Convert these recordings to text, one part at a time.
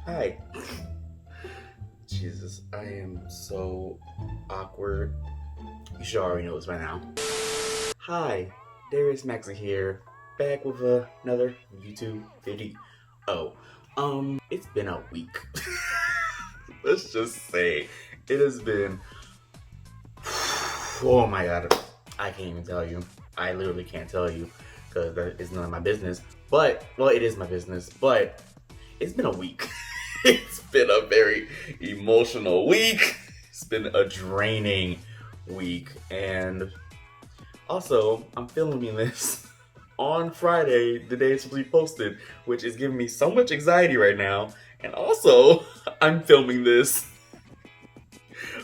Hi. Jesus, I am so awkward. You should already know this by now. Hi, Darius Maxa here, back with another YouTube video. It's been a week. Let's just say it has been. Oh my god, I can't even tell you. I literally can't tell you because that is none of my business. But, well, it is my business, but it's been a week. It's been a very emotional week. It's been a draining week. And also, I'm filming this on Friday, the day it's supposed to be posted, which is giving me so much anxiety right now. And also, I'm filming this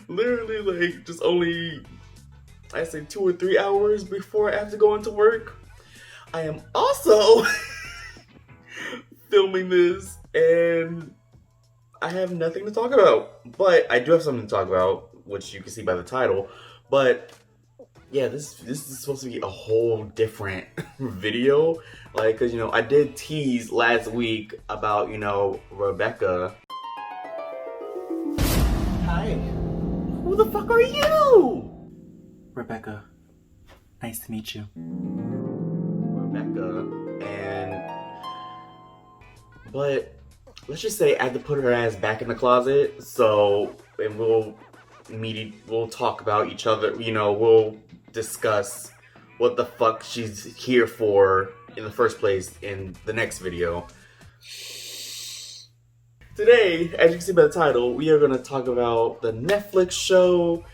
literally like just only, I say 2 or 3 hours before I have to go into work. I am also filming this and I have nothing to talk about, but I do have something to talk about, which you can see by the title. But yeah, this is supposed to be a whole different video, like, cause I did tease last week about Rebecca. Hi, who the fuck are you? Rebecca, nice to meet you. Rebecca, but let's just say I had to put her ass back in the closet. And we'll talk about each other. We'll discuss what the fuck she's here for in the first place in the next video. Today, as you can see by the title, we are going to talk about the Netflix show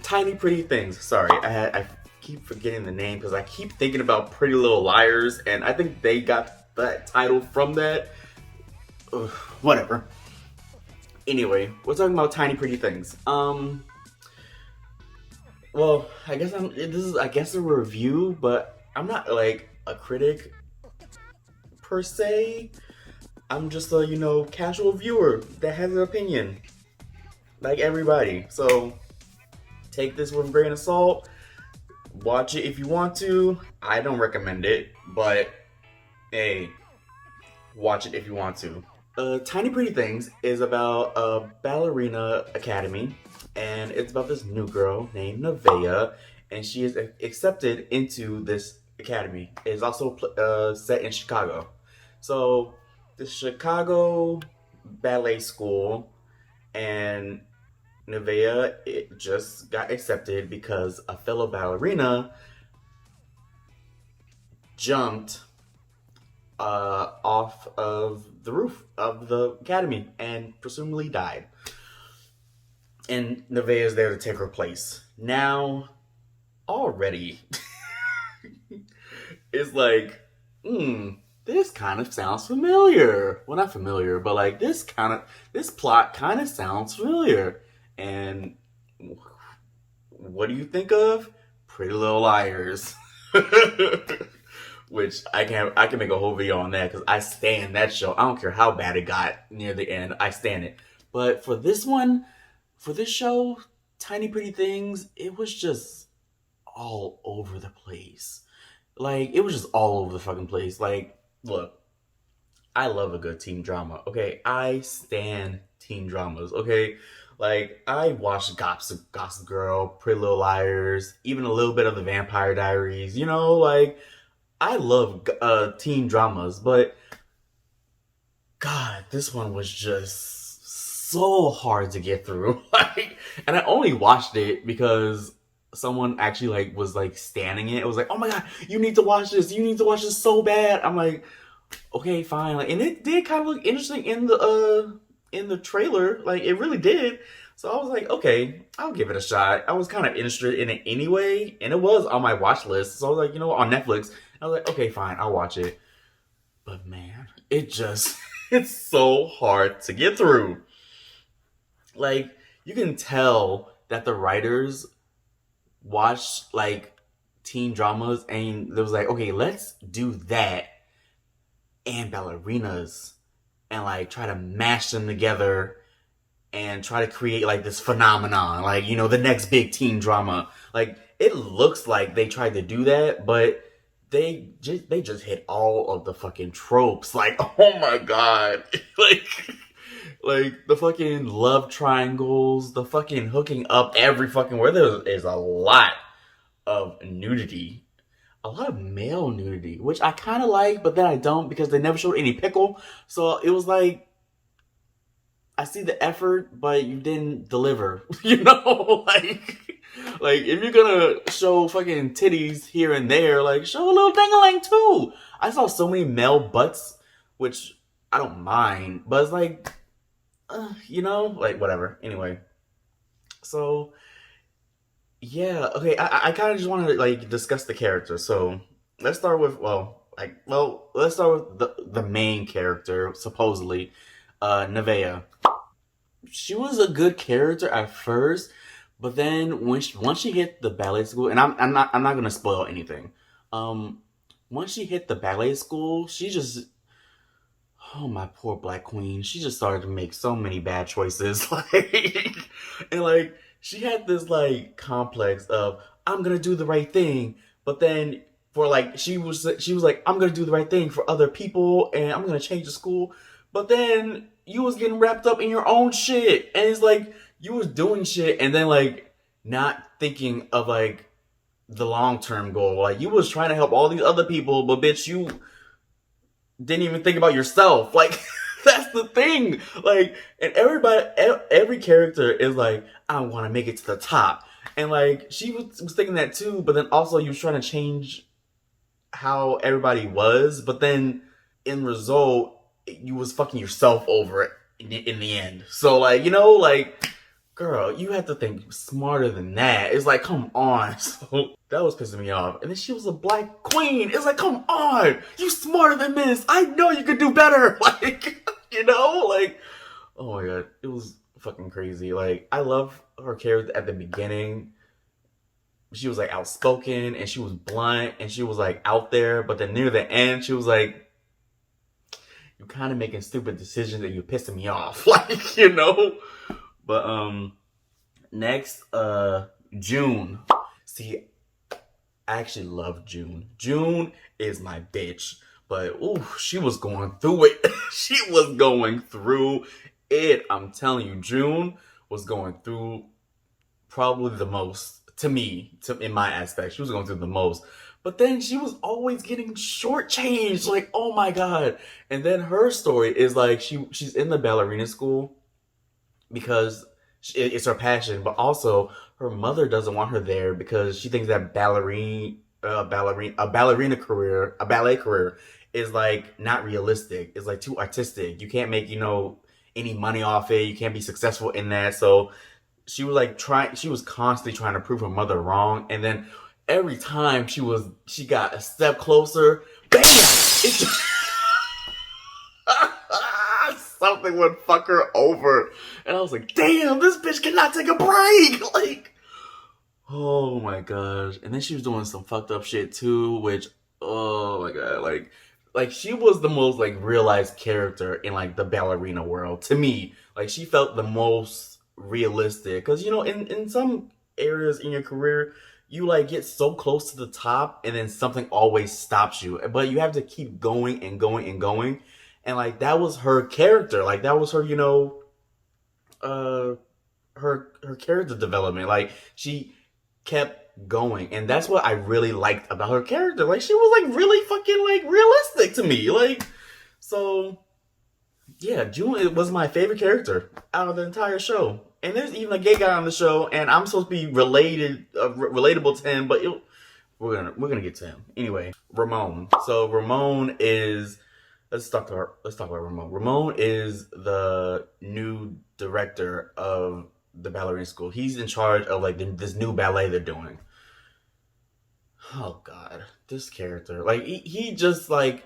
Tiny Pretty Things. Sorry, I keep forgetting the name because I keep thinking about Pretty Little Liars, and I think they got that title from that. Ugh, whatever. Anyway, we're talking about Tiny Pretty Things. Well, this is a review, but I'm not like a critic per se. I'm just a casual viewer that has an opinion, like everybody. So take this with a grain of salt. Watch it if you want to. I don't recommend it, but hey, watch it if you want to. Tiny Pretty Things is about a ballerina academy, and it's about this new girl named Nevaeh, and she is accepted into this academy. It's also set in Chicago. So, the Chicago Ballet School, and Nevaeh just got accepted because a fellow ballerina jumped off of the roof of the academy and presumably died. And Nevaeh is there to take her place. Now, already, it's like, this kind of sounds familiar. Well, not familiar, but like this plot kind of sounds familiar. And what do you think of Pretty Little Liars? Which I can make a whole video on that because I stand that show. I don't care how bad it got near the end. I stand it. But for this show, Tiny Pretty Things, it was just all over the place. Like, it was just all over the fucking place. Like, look, I love a good teen drama, okay? I stand teen dramas, okay? Like, I watched Gossip Girl, Pretty Little Liars, even a little bit of the Vampire Diaries, like, I love teen dramas, but God, this one was just so hard to get through. And I only watched it because someone actually was standing it. It was like, oh my God, you need to watch this. You need to watch this so bad. I'm like, okay, fine. And it did kind of look interesting in the trailer. Like, it really did. So I was like, okay, I'll give it a shot. I was kind of interested in it anyway, and it was on my watch list. So I was like, on Netflix. I was like, okay, fine, I'll watch it. But man, it's so hard to get through. Like, you can tell that the writers watched teen dramas and they was like, okay, let's do that and ballerinas and try to mash them together and try to create this phenomenon, the next big teen drama. It looks like they tried to do that, but they just hit all of the fucking tropes. Like, oh my god, like the fucking love triangles, the fucking hooking up every fucking where there is a lot of nudity, a lot of male nudity, which I kind of like, but then I don't because they never showed any pickle. So it was like I see the effort, but you didn't deliver. You know, like if you're gonna show fucking titties here and there, like show a little dangling too. I saw so many male butts, which I don't mind, but it's like, like whatever. Anyway, so yeah, okay. I kind of just want to like discuss the character. So let's start with let's start with the main character supposedly, Nevaeh. She was a good character at first, but then once she hit the ballet school, and I'm not gonna spoil anything. Um, Once she hit the ballet school, she just oh my poor black queen, she just started to make so many bad choices, like she had this like complex of I'm gonna do the right thing, but then for like she was like I'm gonna do the right thing for other people and I'm gonna change the school, but then you was getting wrapped up in your own shit, and it's like you was doing shit and then like not thinking of like the long term goal. Like you was trying to help all these other people, but bitch, you didn't even think about yourself. Like that's the thing. Like, and every character is like, I want to make it to the top, and like she was thinking that too. But then also you was trying to change how everybody was, but then in result you was fucking yourself over it in the end. So like like girl, you have to think smarter than that. It's like, come on. So that was pissing me off. And then she was a black queen. It's like, come on. You smarter than this. I know you could do better. Like, like, oh my god. It was fucking crazy. Like, I love her character at the beginning. She was like outspoken and she was blunt and she was like out there. But then near the end, she was like, you're kind of making stupid decisions and you're pissing me off. Like, But next, June. See, I actually love June. June is my bitch. But ooh, she was going through it. She was going through it. I'm telling you, June was going through probably the most to me, in my aspect. She was going through the most. But then she was always getting shortchanged. Like, oh my god. And then her story is like she's in the ballerina school because it's her passion, but also her mother doesn't want her there because she thinks that a ballerina career, a ballet career, is like not realistic. It's like too artistic. You can't make any money off it. You can't be successful in that. So she was like she was constantly trying to prove her mother wrong, and then every time she got a step closer, bam! It just something would fuck her over. And I was like, damn, this bitch cannot take a break. Like, oh my gosh. And then she was doing some fucked up shit too, which, oh my god, like she was the most like realized character in like the ballerina world to me. Like she felt the most realistic because in some areas in your career you like get so close to the top and then something always stops you, but you have to keep going and going and going. And like that was her character. Like that was her, uh, her character development. Like she kept going, and that's what I really liked about her character. Like she was like really fucking like realistic to me. Like so, yeah, June was my favorite character out of the entire show. And there's even a gay guy on the show, and I'm supposed to be relatable to him, but we're gonna get to him anyway. Ramon. So Ramon is let's talk about Ramon. Ramon is the new director of the ballerina school. He's in charge of like this new ballet they're doing. Oh god, this character. Like he just like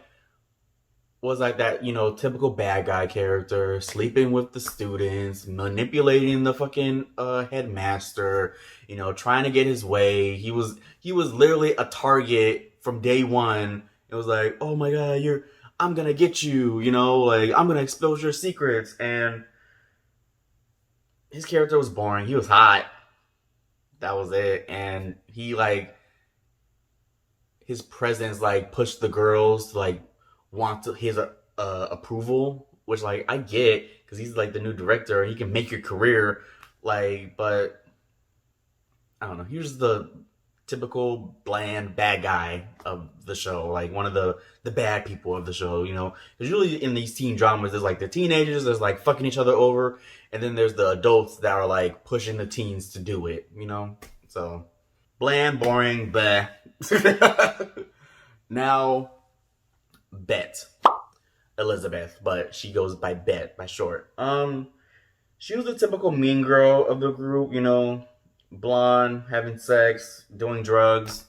was like that, typical bad guy character, sleeping with the students, manipulating the fucking headmaster, trying to get his way. He was literally a target from day one. It was like, oh my god, I'm gonna get you, like I'm gonna expose your secrets. And his character was boring. He was hot. That was it. And his presence like pushed the girls to like want to his approval, which like I get because he's like the new director. He can make your career like, but I don't know. He was the typical bland bad guy of the show, like one of the bad people of the show. You know, because usually in these teen dramas, there's like the teenagers, there's like fucking each other over, and then there's the adults that are like pushing the teens to do it. You know, so bland, boring, bah. Now, Bet Elizabeth, but she goes by Bet by short. She was the typical mean girl of the group. You know, blonde, having sex, doing drugs,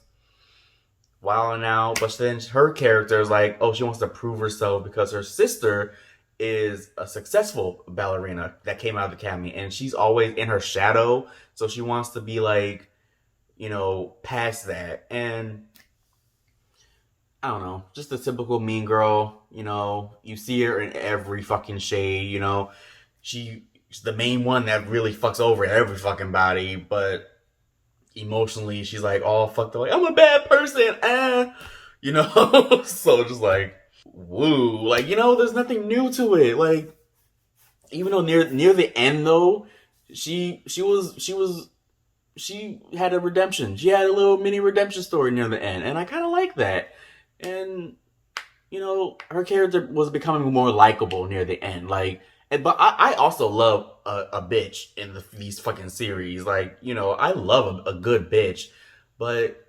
wilding out. But then her character is like, oh, she wants to prove herself because her sister is a successful ballerina that came out of the academy, and she's always in her shadow. So she wants to be like, you know, past that. And I don't know, just a typical mean girl. You know, you see her in every fucking shade. You know, she's the main one that really fucks over every fucking body, but emotionally she's like all fucked up, like I'm a bad person, you know. So just like woo, like, you know, there's nothing new to it. Like even though near the end though, she had a redemption. She had a little mini redemption story near the end, and I kind of like that. And you know, her character was becoming more likable near the end. Like, but I also love a bitch in these fucking series. Like, you know, I love a good bitch, but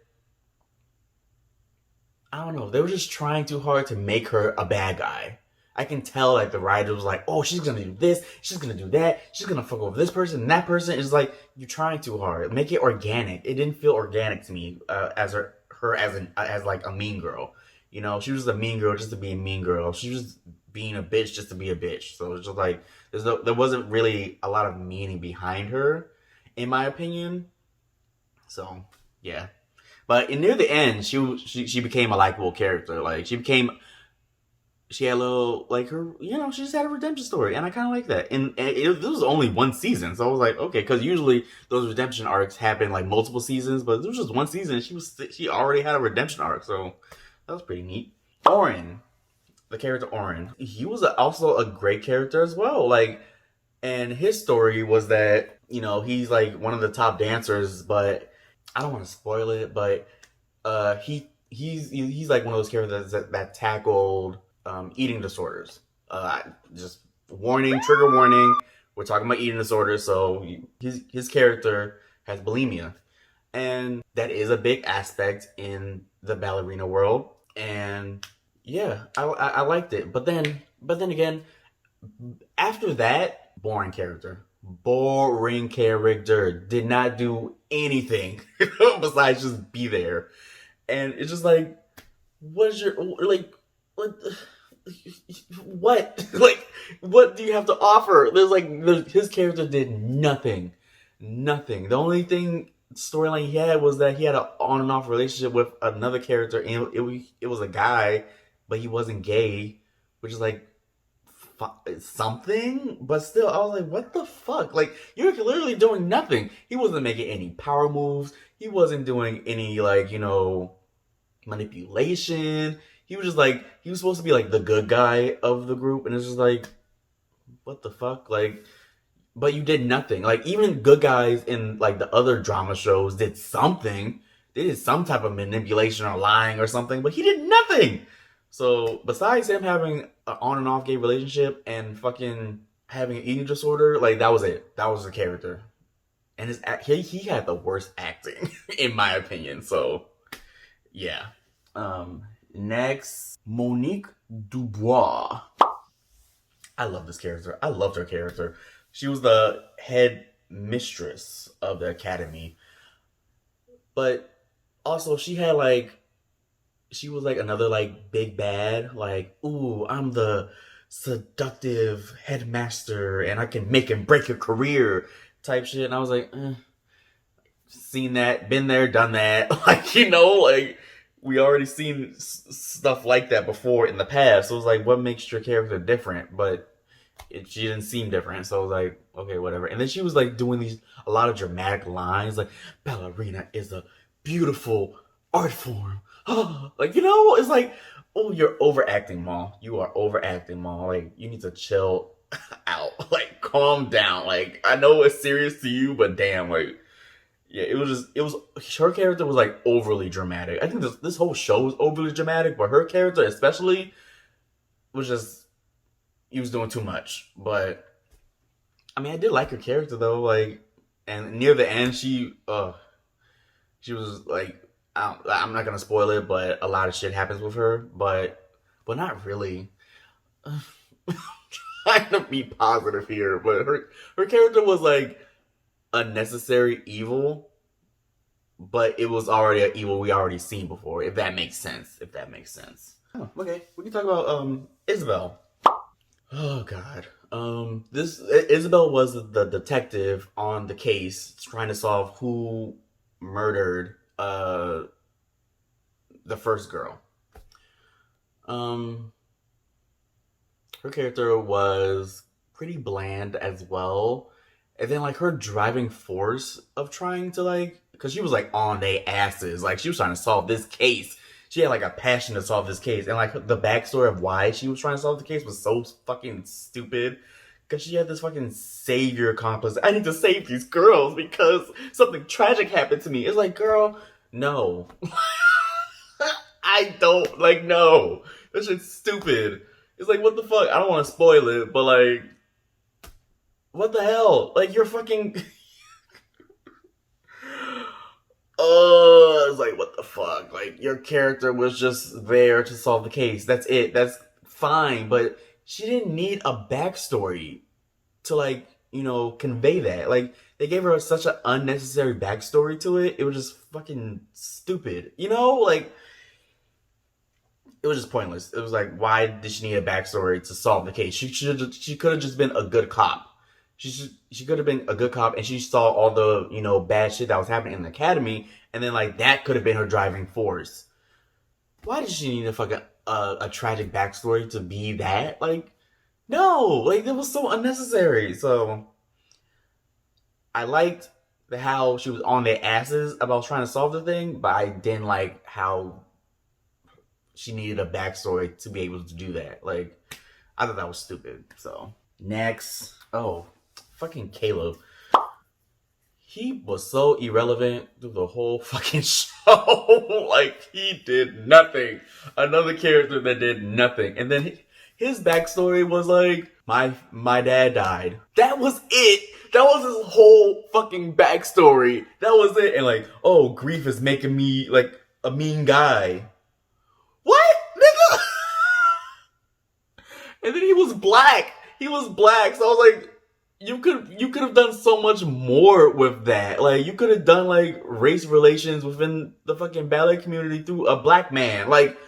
I don't know. They were just trying too hard to make her a bad guy. I can tell, like, the writer was like, oh, she's gonna do this, she's gonna do that, she's gonna fuck over this person and that person. It's like, you're trying too hard. Make it organic. It didn't feel organic to me as her as like a mean girl. You know, she was a mean girl just to be a mean girl. She was being a bitch just to be a bitch. So it's just like there wasn't really a lot of meaning behind her, in my opinion. So yeah, but near the end, she became a likable character. Like she had a little like her, you know, she just had a redemption story, and I kind of like that. And this was only one season, so I was like, okay, because usually those redemption arcs happen like multiple seasons, but this was just one season. And she already had a redemption arc, so that was pretty neat. Oren, the character Oren, he was also a great character as well. Like, and his story was that, you know, he's like one of the top dancers, but I don't want to spoil it, but he's like one of those characters that tackled eating disorders. Just warning, trigger warning. We're talking about eating disorders, so his character has bulimia, and that is a big aspect in the ballerina world. And yeah, I liked it. But then again, after that, boring character, did not do anything besides just be there. And it's just like, what is your like what like what do you have to offer? His character did nothing. The only thing storyline he had was that he had an on and off relationship with another character, and it was a guy, but he wasn't gay, which is like something. But still, I was like, what the fuck? Like, you're literally doing nothing. He wasn't making any power moves. He wasn't doing any, like, you know, manipulation. He was just like, he was supposed to be like the good guy of the group, and it's just like, what the fuck? Like, but you did nothing. Like, even good guys in like the other drama shows did something. They did some type of manipulation or lying or something, but he did nothing. So besides him having an on and off gay relationship and fucking having an eating disorder, like, that was it. That was the character. And he had the worst acting in my opinion. So yeah. Next, Monique Dubois. I love this character. I loved her character. She was the head mistress of the academy. But also she was like another like big bad, like, ooh, I'm the seductive headmaster and I can make and break your career type shit. And I was like, seen that, been there, done that. Like, you know, like, we already seen stuff like that before in the past. So it was like, what makes your character different? But she didn't seem different. So I was like, okay, whatever. And then she was like doing a lot of dramatic lines, like, ballerina is a beautiful art form. like, you know, it's like, oh, you're overacting, Maul. You are overacting, Maul. Like, you need to chill out. Like, calm down. Like, I know it's serious to you, but damn, like, yeah, it was, her character was like overly dramatic. I think this whole show was overly dramatic, but her character especially was just, he was doing too much. But, I mean, I did like her character though, like, and near the end, she was like, I'm not gonna spoil it, but a lot of shit happens with her, but not really. Trying to be positive here, but her character was like a necessary evil, but it was already an evil we already seen before. If that makes sense. If that makes sense. Oh, okay, we can talk about Isabel. Oh God. This Isabel was the detective on the case trying to solve who murdered the first girl. Um, her character was pretty bland as well. And then like her driving force of trying to like, because she was like on their asses, like she was trying to solve this case. She had like a passion to solve this case, and like the backstory of why she was trying to solve the case was so fucking stupid. Because she had this fucking savior complex. I need to save these girls because something tragic happened to me. It's like, girl, no. I don't like no. That shit's stupid. It's like, what the fuck? I don't want to spoil it, but like, what the hell? Like, you're fucking. Oh, it's like, what the fuck? Like, your character was just there to solve the case. That's it. That's fine, but she didn't need a backstory to like, you know, convey that. Like, they gave her such an unnecessary backstory to it. It was just fucking stupid. You know, like it was just pointless. It was like, why did she need a backstory to solve the case? She could have just been a good cop. She could have been a good cop, and she saw all the, you know, bad shit that was happening in the academy, and then like that could have been her driving force. Why did she need a fucking a tragic backstory to be that? Like, no, like it was so unnecessary. So I liked how she was on their asses about trying to solve the thing, but I didn't like how she needed a backstory to be able to do that. Like, I thought that was stupid. So next, oh, fucking Caleb. He was so irrelevant through the whole fucking show. Like, he did nothing. Another character that did nothing. And then his backstory was like, my dad died. That was it. That was his whole fucking backstory. That was it. And like, oh, grief is making me like a mean guy. What? Nigga? And then he was black. He was black. So I was like, you could have done so much more with that. Like, you could have done like race relations within the fucking ballet community through a black man. Like,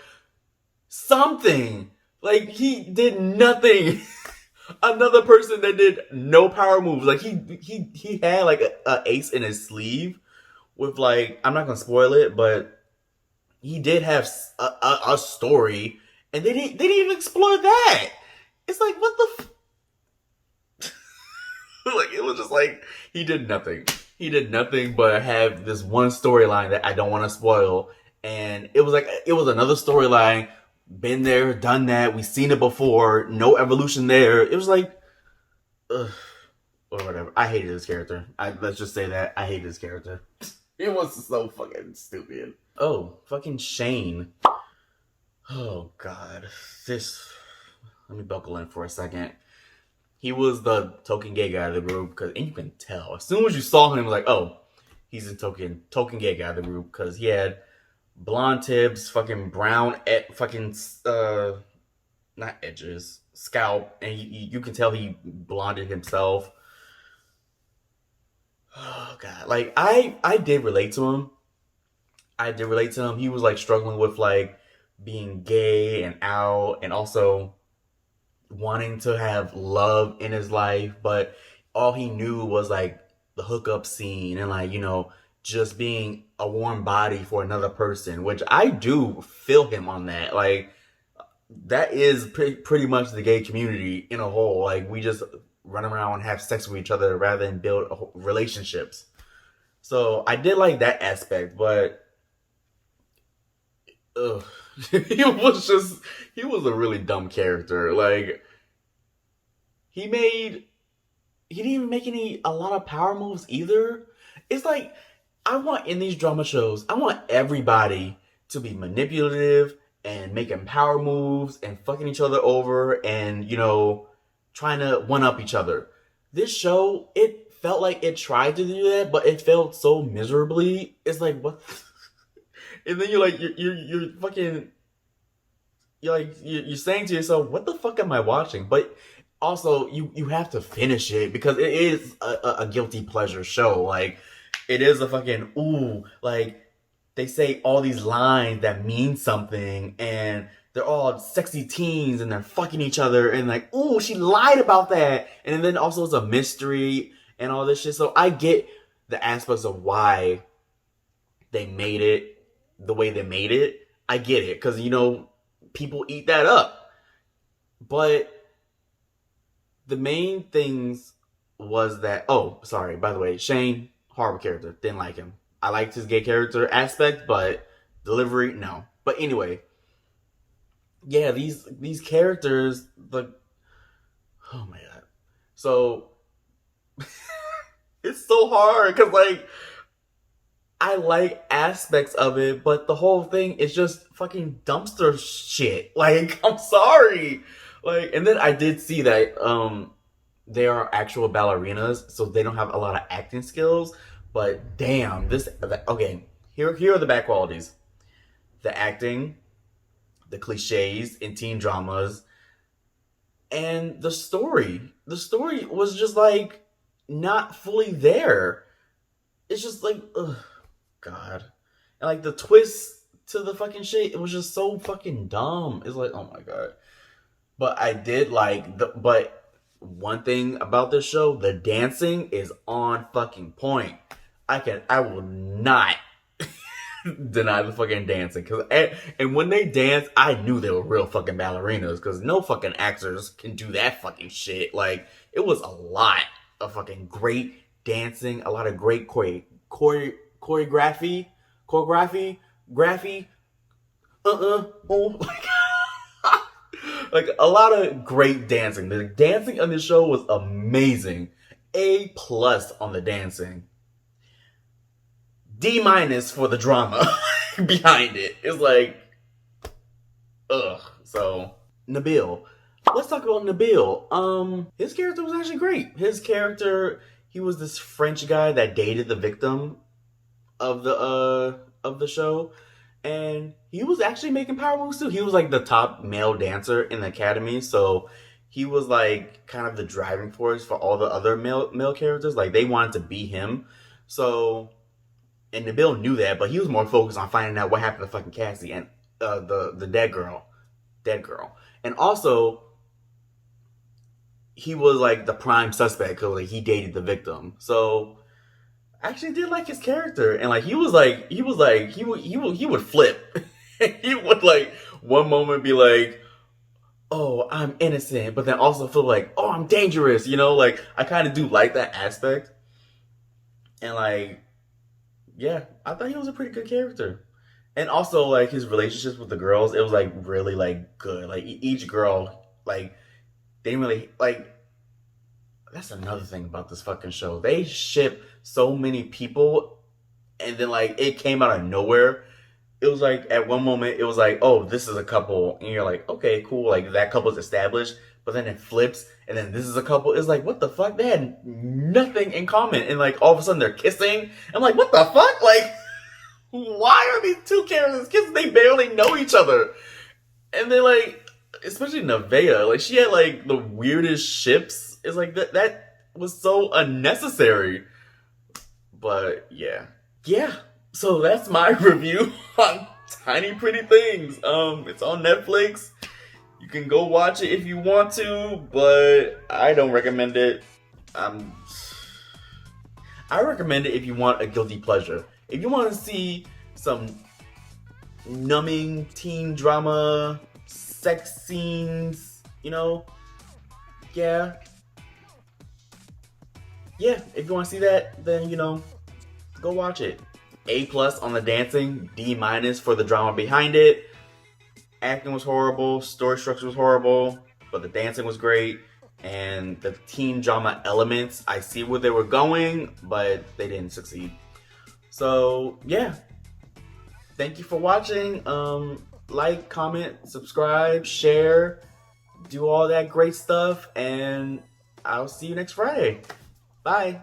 something. Like, he did nothing. Another person that did no power moves. Like, he had like a ace in his sleeve with like, I'm not gonna spoil it, but he did have a story, and they didn't even explore that. It's like, what the like, it was just like, he did nothing. He did nothing but have this one storyline that I don't want to spoil. And it was like, it was another storyline. Been there, done that. We've seen it before. No evolution there. It was like, ugh, or whatever. I hated his character. Let's just say that. I hated his character. It was so fucking stupid. Oh, fucking Shane. Oh, God. Let me buckle in for a second. He was the token gay guy of the group, and you can tell as soon as you saw him, like, oh, he's a token gay guy of the group, because he had blonde tips, fucking brown, fucking not edges, scalp, and you can tell he blonded himself. Oh God, like I did relate to him. I did relate to him. He was like struggling with like being gay and out, and also wanting to have love in his life, but all he knew was like the hookup scene and like, you know, just being a warm body for another person, which I do feel him on that. Like, that is pretty much the gay community in a whole. Like, we just run around and have sex with each other rather than build relationships. So I did like that aspect, but ugh. He was a really dumb character. Like, he made, he didn't even make a lot of power moves either. It's like, I want in these drama shows, I want everybody to be manipulative and making power moves and fucking each other over and, trying to one up each other. This show, it felt like it tried to do that, but it failed so miserably. It's like, what? And then you're fucking, you're saying to yourself, what the fuck am I watching? But also, you have to finish it because it is a guilty pleasure show. Like, it is a fucking, ooh, like, they say all these lines that mean something, and they're all sexy teens, and they're fucking each other, and like, ooh, she lied about that. And then also it's a mystery and all this shit. So I get the aspects of why they made it the way they made it. I get it, because, people eat that up. But the main things was that, oh, sorry, by the way, Shane, horrible character. Didn't like him. I liked his gay character aspect, but delivery, no. But anyway, yeah, these characters, the oh my god. So it's so hard because, like, I like aspects of it, but the whole thing is just fucking dumpster shit. Like, I'm sorry. Like, and then I did see that they are actual ballerinas, so they don't have a lot of acting skills. But damn, okay. Here are the bad qualities: the acting, the cliches in teen dramas, and the story. The story was just like not fully there. It's just like, ugh, God, and like the twist to the fucking shit, it was just so fucking dumb. It's like, oh my god. But I did like but one thing about this show, the dancing is on fucking point. I will not deny the fucking dancing, and when they dance, I knew they were real fucking ballerinas, because no fucking actors can do that fucking shit. Like, it was a lot of fucking great dancing, a lot of great choreography, graphy, oh, like a lot of great dancing. The dancing on this show was amazing. A+ on the dancing. D- for the drama behind it. It's like, ugh. So, Nabil. Let's talk about Nabil. His character was actually great. His character, he was this French guy that dated the victim of the show, and he was actually making power moves too. He was like the top male dancer in the academy, so he was like kind of the driving force for all the other male characters. Like, they wanted to be him. So, and Nabil knew that, but he was more focused on finding out what happened to fucking Cassie and the dead girl, and also he was like the prime suspect because, like, he dated the victim. So I actually did like his character, and like he would flip. He would, like, one moment be like, "Oh, I'm innocent," but then also feel like, "Oh, I'm dangerous." Like, I kind of do like that aspect, and like, yeah, I thought he was a pretty good character. And also, like, his relationships with the girls, it was like really like good. Like, each girl, like, they didn't really like. That's another thing about this fucking show. They ship so many people, and then, like, it came out of nowhere. It was like, at one moment, it was like, oh, this is a couple, and you're like, okay, cool, like, that couple's established. But then it flips, and then this is a couple. It's like, what the fuck? They had nothing in common, and like all of a sudden they're kissing. I'm like, what the fuck? Like, why are these two characters kissing? They barely know each other. And then, like, especially Nevaeh, like, she had like the weirdest ships. It's like that was so unnecessary. But yeah. So that's my review on Tiny Pretty Things. It's on Netflix. You can go watch it if you want to, but I don't recommend it. I recommend it if you want a guilty pleasure. If you want to see some numbing teen drama, sex scenes, yeah. Yeah, if you want to see that, then, go watch it. A+ on the dancing, D- for the drama behind it. Acting was horrible, story structure was horrible, but the dancing was great. And the teen drama elements, I see where they were going, but they didn't succeed. So yeah, thank you for watching. Like, comment, subscribe, share, do all that great stuff, and I'll see you next Friday. Bye.